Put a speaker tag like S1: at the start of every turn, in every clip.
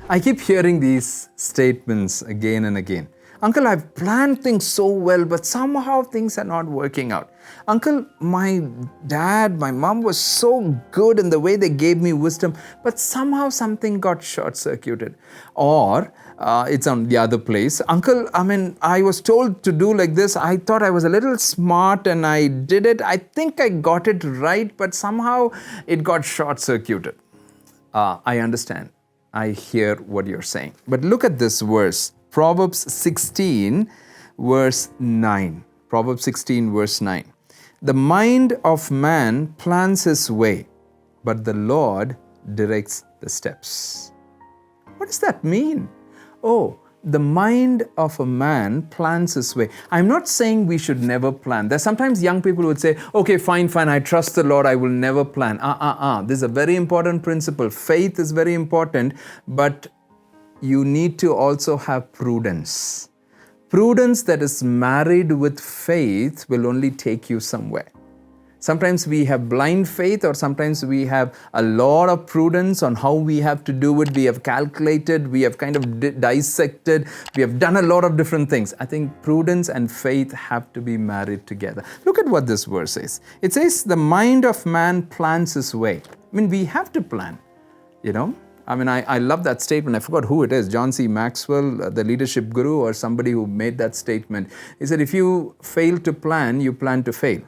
S1: I keep hearing these statements again and again. Uncle, I've planned things so well, but somehow things are not working out. Uncle, my dad, my mom was so good in the way they gave me wisdom, but somehow something got short circuited. Or it's on the other place. Uncle, I was told to do like this. I thought I was a little smart and I did it. I think I got it right, but somehow it got short circuited. I understand. I hear what you're saying. But look at this verse. Proverbs 16, verse 9. Proverbs 16, verse 9. The mind of man plans his way, but the Lord directs the steps. What does that mean? Oh, the mind of a man plans his way. I'm not saying we should never plan. There's sometimes young people would say, okay, fine, I trust the Lord, I will never plan. This is a very important principle. Faith is very important, but you need to also have prudence. Prudence that is married with faith will only take you somewhere. Sometimes we have blind faith, or sometimes we have a lot of prudence on how we have to do it. We have calculated, we have kind of dissected, we have done a lot of different things. I think prudence and faith have to be married together. Look at what this verse says. It says, the mind of man plans his way. We have to plan, I love that statement. I forgot who it is, John C. Maxwell, the leadership guru, or somebody who made that statement. He said, if you fail to plan, you plan to fail.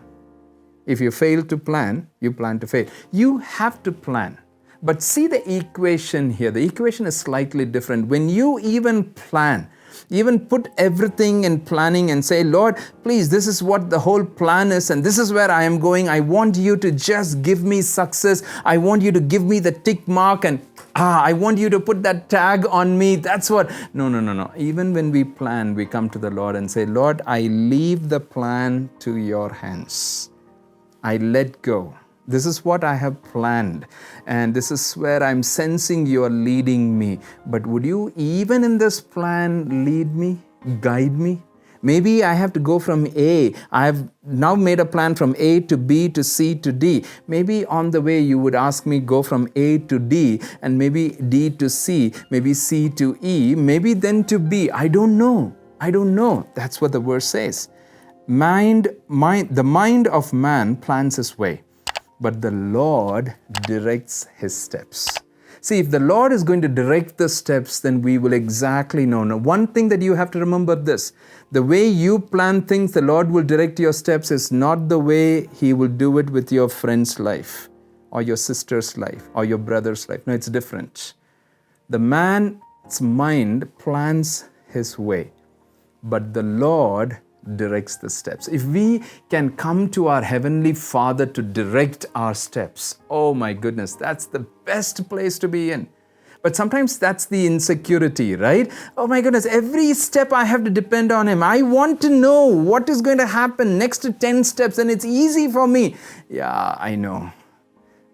S1: If you fail to plan, you plan to fail. You have to plan. But see the equation here. The equation is slightly different. When you even plan, even put everything in planning and say, Lord, please, this is what the whole plan is and this is where I am going. I want you to just give me success. I want you to give me the tick mark and I want you to put that tag on me. That's what. No. Even when we plan, we come to the Lord and say, Lord, I leave the plan to your hands. I let go. This is what I have planned, and this is where I'm sensing you are leading me. But would you, even in this plan, lead me, guide me? Maybe I have to go from A. I have now made a plan from A to B to C to D. Maybe on the way you would ask me go from A to D, and maybe D to C, maybe C to E, maybe then to B. I don't know. That's what the verse says. The mind of man plans his way, but the Lord directs his steps. See, if the Lord is going to direct the steps, then we will exactly know. Now, one thing that you have to remember this, the way you plan things, the Lord will direct your steps is not the way He will do it with your friend's life or your sister's life or your brother's life. No, it's different. The man's mind plans his way, but the Lord directs the steps. If we can come to our Heavenly Father to direct our steps, oh my goodness, that's the best place to be in. But sometimes that's the insecurity, right? Oh my goodness, every step I have to depend on Him. I want to know what is going to happen next to 10 steps and it's easy for me. Yeah, I know.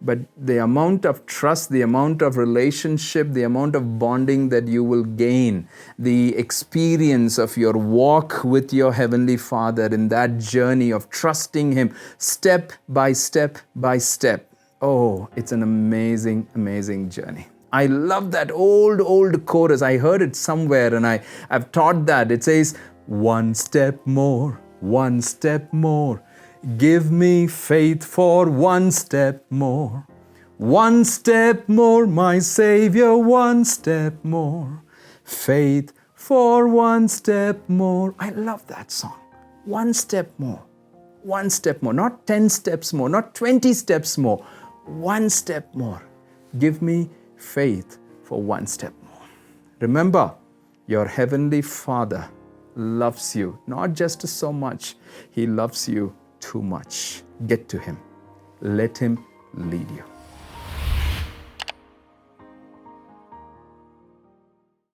S1: But the amount of trust, the amount of relationship, the amount of bonding that you will gain, the experience of your walk with your Heavenly Father in that journey of trusting Him step by step by step. Oh, it's an amazing, amazing journey. I love that old chorus. I heard it somewhere and I've taught that. It says, one step more, one step more. Give me faith for one step more. One step more, my Savior, one step more. Faith for one step more. I love that song. One step more. One step more. Not 10 steps more, not 20 steps more. One step more. Give me faith for one step more. Remember, your Heavenly Father loves you, not just so much. He loves you too much. Get to Him. Let Him lead you.